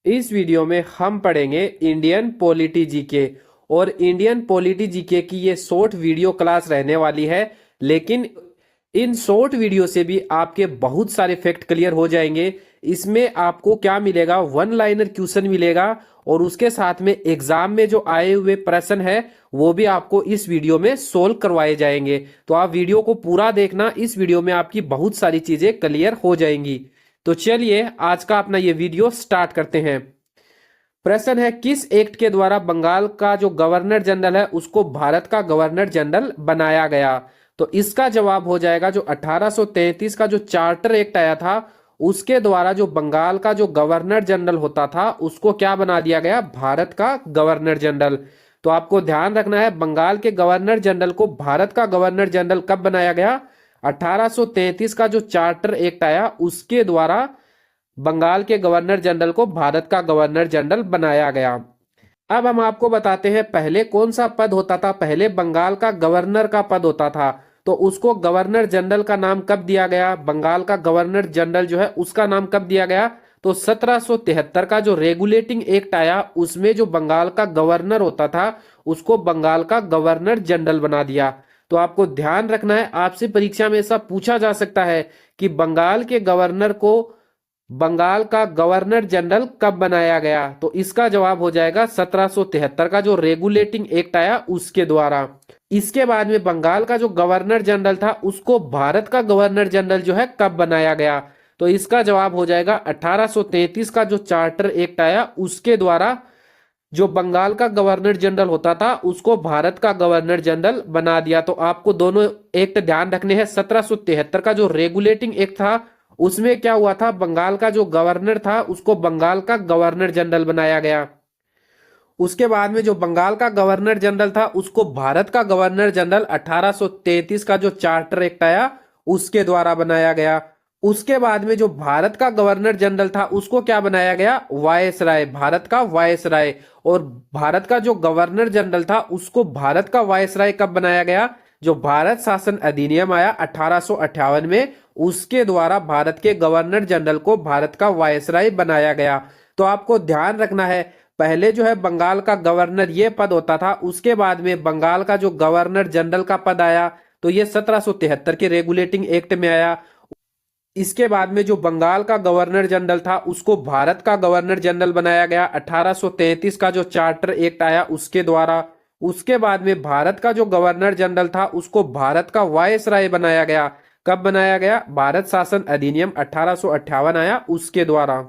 इस वीडियो में हम पढ़ेंगे इंडियन पॉलिटी जीके। और इंडियन पॉलिटी जीके की ये शॉर्ट वीडियो क्लास रहने वाली है, लेकिन इन शॉर्ट वीडियो से भी आपके बहुत सारे फैक्ट क्लियर हो जाएंगे। इसमें आपको क्या मिलेगा, वन लाइनर क्वेश्चन मिलेगा और उसके साथ में एग्जाम में जो आए हुए प्रश्न है वो भी आपको इस वीडियो में सोल्व करवाए जाएंगे। तो आप वीडियो को पूरा देखना, इस वीडियो में आपकी बहुत सारी चीजें क्लियर हो जाएंगी। तो चलिए आज का अपना ये वीडियो स्टार्ट करते हैं। प्रश्न है, किस एक्ट के द्वारा बंगाल का जो गवर्नर जनरल है उसको भारत का गवर्नर जनरल बनाया गया? तो इसका जवाब हो जाएगा जो 1833 का जो चार्टर एक्ट आया था उसके द्वारा जो बंगाल का जो गवर्नर जनरल होता था उसको क्या बना दिया गया, भारत का गवर्नर जनरल। तो आपको ध्यान रखना है, बंगाल के गवर्नर जनरल को भारत का गवर्नर जनरल कब बनाया गया? 1833 का जो चार्टर एक्ट आया उसके द्वारा बंगाल के गवर्नर जनरल को भारत का गवर्नर जनरल बनाया गया। अब हम आपको बताते हैं पहले कौन सा पद होता था। पहले बंगाल का गवर्नर का पद होता था, तो उसको गवर्नर जनरल का नाम कब दिया गया? बंगाल का गवर्नर जनरल जो है उसका नाम कब दिया गया? तो 1773 का जो रेगुलेटिंग एक्ट आया उसमें जो बंगाल का गवर्नर होता था उसको बंगाल का गवर्नर जनरल बना दिया। तो आपको ध्यान रखना है, आपसे परीक्षा में ऐसा पूछा जा सकता है कि बंगाल के गवर्नर को बंगाल का गवर्नर जनरल कब बनाया गया? तो इसका जवाब हो जाएगा 1773 का जो रेगुलेटिंग एक्ट आया उसके द्वारा। इसके बाद में बंगाल का जो गवर्नर जनरल था उसको भारत का गवर्नर जनरल जो है कब बनाया गया? तो इसका जवाब हो जाएगा 1833 का जो चार्टर एक्ट आया उसके द्वारा जो बंगाल का गवर्नर जनरल होता था उसको भारत का गवर्नर जनरल बना दिया। तो आपको दोनों एक्ट ध्यान रखने हैं। 1773 का जो रेगुलेटिंग एक्ट था उसमें क्या हुआ था, बंगाल का जो गवर्नर था उसको बंगाल का गवर्नर जनरल बनाया गया। उसके बाद में जो बंगाल का गवर्नर जनरल था उसको भारत का गवर्नर जनरल 1833 का जो चार्टर एक्ट आया उसके द्वारा बनाया गया। उसके बाद में जो भारत का गवर्नर जनरल था उसको क्या बनाया गया? वायसराय, भारत का वायसराय। और भारत का जो गवर्नर जनरल था उसको भारत का वायसराय कब बनाया गया? जो भारत शासन अधिनियम आया 1858 में उसके द्वारा भारत के गवर्नर जनरल को भारत का वायसराय बनाया गया। तो आपको ध्यान रखना है, पहले जो है बंगाल का गवर्नर ये पद होता था, उसके बाद में बंगाल का जो गवर्नर जनरल का पद आया तो ये 1773 के रेगुलेटिंग एक्ट में आया। इसके बाद में जो बंगाल का गवर्नर जनरल था उसको भारत का गवर्नर जनरल बनाया गया 1833 का जो चार्टर एक्ट आया उसके द्वारा। उसके बाद में भारत का जो गवर्नर जनरल था उसको भारत का वायसराय बनाया गया। कब बनाया गया? भारत शासन अधिनियम 1858 आया उसके द्वारा।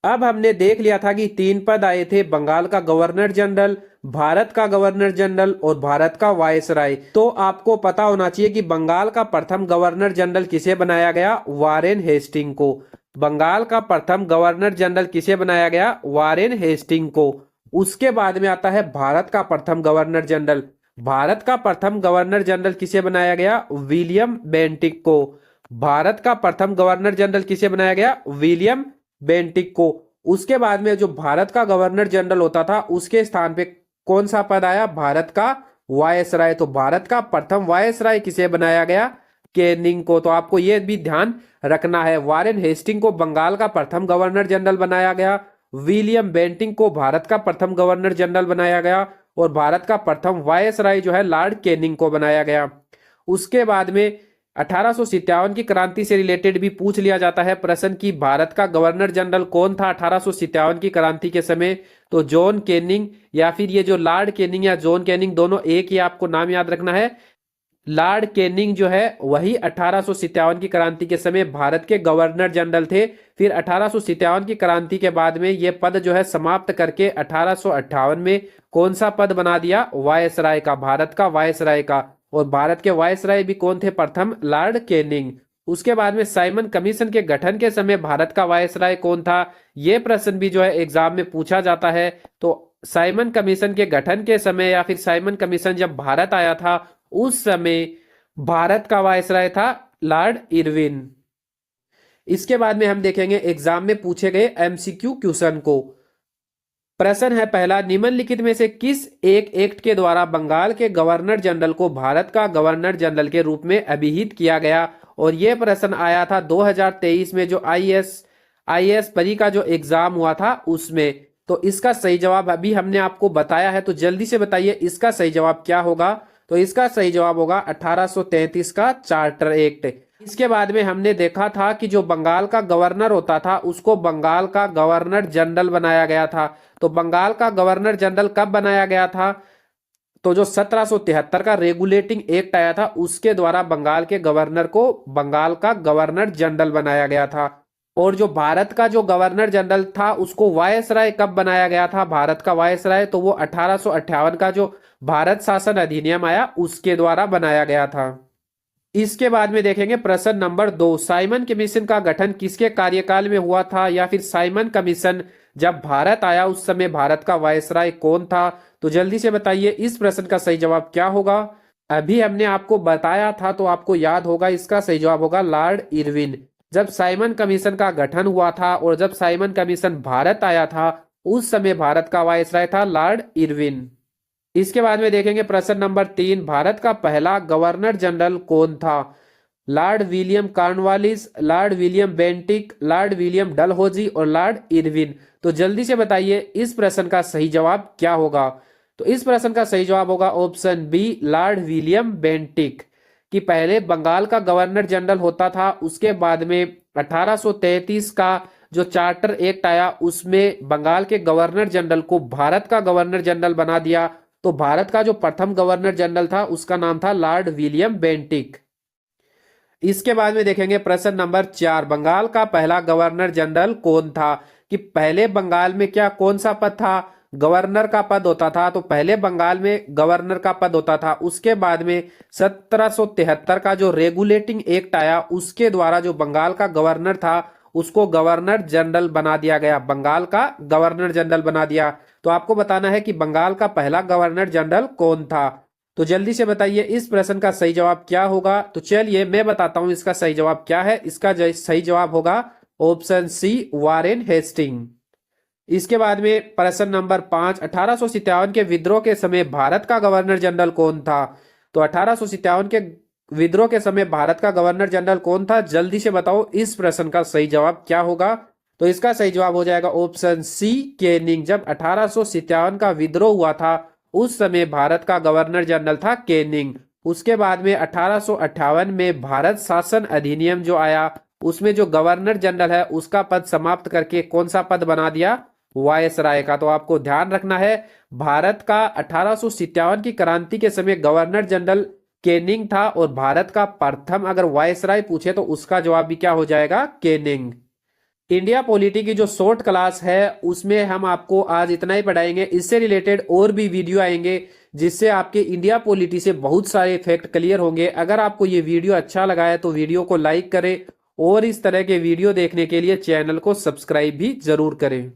अब हमने देख लिया था कि तीन पद आए थे, बंगाल का गवर्नर जनरल, भारत का गवर्नर जनरल और भारत का वायसराय। तो आपको पता होना चाहिए कि बंगाल का प्रथम गवर्नर जनरल किसे बनाया गया? वारेन हेस्टिंग को। बंगाल का प्रथम गवर्नर जनरल किसे बनाया गया? वारेन हेस्टिंग को। उसके बाद में आता है भारत का प्रथम गवर्नर जनरल। भारत का प्रथम गवर्नर जनरल किसे बनाया गया? विलियम बेंटिक को। भारत का प्रथम गवर्नर जनरल किसे बनाया गया? विलियम बेंटिक को। उसके बाद में जो भारत का गवर्नर जनरल होता था उसके स्थान पे कौन सा पद आया? भारत का वायसराय। तो भारत का प्रथम वायसराय किसे बनाया गया? कैनिंग को। तो आपको यह भी ध्यान रखना है, वारेन हेस्टिंग को बंगाल का प्रथम गवर्नर जनरल बनाया गया, विलियम बेंटिक को भारत का प्रथम गवर्नर जनरल बनाया गया और भारत का प्रथम वायसराय जो है लॉर्ड कैनिंग को बनाया गया। उसके बाद में 1857 की क्रांति से रिलेटेड भी पूछ लिया जाता है प्रश्न की भारत का गवर्नर जनरल कौन था 1857 की क्रांति के समय? तो जॉन कैनिंग या फिर ये जो लॉर्ड कैनिंग या जॉन कैनिंग दोनों एक ही, आपको नाम याद रखना है। लॉर्ड कैनिंग जो है वही 1857 की क्रांति के समय भारत के गवर्नर जनरल थे। फिर 1857 की क्रांति के बाद में ये पद जो है समाप्त करके 1858 में कौन सा पद बना दिया? वायसराय का, भारत का वायसराय का। और भारत के वायसराय भी कौन थे? प्रथम लॉर्ड कैनिंग। उसके बाद में साइमन कमीशन के गठन के समय भारत का वायसराय कौन था? यह प्रश्न भी जो है एग्जाम में पूछा जाता है। तो साइमन कमीशन के गठन के समय या फिर साइमन कमीशन जब भारत आया था उस समय भारत का वायसराय था लॉर्ड इरविन। इसके बाद में हम देखेंगे एग्जाम में पूछे गए एमसीक्यू क्वेश्चन को। प्रश्न है पहला, निम्नलिखित में से किस एक एक्ट के द्वारा बंगाल के गवर्नर जनरल को भारत का गवर्नर जनरल के रूप में अभिहित किया गया? और यह प्रश्न आया था 2023 में जो आईएएस परी का जो एग्जाम हुआ था उसमें। तो इसका सही जवाब अभी हमने आपको बताया है, तो जल्दी से बताइए इसका सही जवाब क्या होगा। तो इसका सही जवाब होगा 1833 का चार्टर एक्ट। इसके बाद में हमने देखा था कि जो बंगाल का गवर्नर होता था उसको बंगाल का गवर्नर जनरल बनाया गया था। तो बंगाल का गवर्नर जनरल कब बनाया गया था? तो जो 1773 का रेगुलेटिंग एक्ट आया था उसके द्वारा बंगाल के गवर्नर को बंगाल का गवर्नर जनरल बनाया गया था। और जो भारत का जो गवर्नर जनरल था उसको वायसराय कब बनाया गया था? भारत का वायसराय तो वो 1858 का जो भारत शासन अधिनियम आया उसके द्वारा बनाया गया था। इसके बाद में देखेंगे प्रश्न नंबर 2, साइमन कमीशन का गठन किसके कार्यकाल में हुआ था? या फिर साइमन कमीशन जब भारत आया उस समय भारत का वायसराय कौन था? तो जल्दी से बताइए इस प्रश्न का सही जवाब क्या होगा। अभी हमने आपको बताया था तो आपको याद होगा, इसका सही जवाब होगा लॉर्ड इरविन। जब साइमन कमीशन का गठन हुआ था और जब साइमन कमीशन भारत आया था उस समय भारत का वायसराय था लॉर्ड इरविन। इसके बाद में देखेंगे प्रश्न नंबर 3, भारत का पहला गवर्नर जनरल कौन था? Lord William Cornwallis, Lord William Bentinck, Lord William Dalhousie और लॉर्ड इरविन। तो जल्दी से बताइए इस प्रश्न का सही जवाब क्या होगा। तो इस प्रश्न का सही जवाब होगा option B, lord William Bentinck. कि पहले बंगाल का गवर्नर जनरल होता था, उसके बाद में 1833 का जो चार्टर एक्ट आया उसमें बंगाल के गवर्नर जनरल को भारत का गवर्नर जनरल बना दिया। तो भारत का जो प्रथम गवर्नर जनरल था उसका नाम था लॉर्ड विलियम बेंटिक। इसके बाद में देखेंगे प्रश्न नंबर 4, बंगाल का पहला गवर्नर जनरल कौन था? कि पहले बंगाल में क्या कौन सा पद था? गवर्नर का पद होता था। तो पहले बंगाल में गवर्नर का पद होता था, उसके बाद में 1773 का जो रेगुलेटिंग एक्ट आया उसके द्वारा जो बंगाल का गवर्नर था उसको गवर्नर जनरल बना दिया गया, बंगाल का गवर्नर जनरल बना दिया। तो आपको बताना है कि बंगाल का पहला गवर्नर जनरल कौन था। तो जल्दी से बताइए इस प्रश्न का सही जवाब क्या होगा। तो चलिए मैं बताता हूं इसका सही जवाब क्या है। इसका सही जवाब होगा ऑप्शन सी, वारेन हेस्टिंग। इसके बाद में प्रश्न नंबर 5, 1857 के विद्रोह के समय भारत का गवर्नर जनरल कौन था? तो 1857 के विद्रोह के समय भारत का गवर्नर जनरल कौन था? जल्दी से बताओ इस प्रश्न का सही जवाब क्या होगा। तो इसका सही जवाब हो जाएगा ऑप्शन सी, केनिंग। जब 1857 का विद्रोह हुआ था उस समय भारत का गवर्नर जनरल था केनिंग। उसके बाद में 1858 में भारत शासन अधिनियम जो आया उसमें जो गवर्नर जनरल है उसका पद समाप्त करके कौन सा पद बना दिया? वायसराय का। तो आपको ध्यान रखना है भारत का 1857 की क्रांति के समय गवर्नर जनरल केनिंग था और भारत का प्रथम अगर वायसराय पूछे तो उसका जवाब भी क्या हो जाएगा? केनिंग। इंडिया पॉलिटी की जो शॉर्ट क्लास है उसमें हम आपको आज इतना ही पढ़ाएंगे। इससे रिलेटेड और भी वीडियो आएंगे जिससे आपके इंडिया पॉलिटी से बहुत सारे फैक्ट क्लियर होंगे। अगर आपको ये वीडियो अच्छा लगा है तो वीडियो को लाइक करें और इस तरह के वीडियो देखने के लिए चैनल को सब्सक्राइब भी जरूर करें।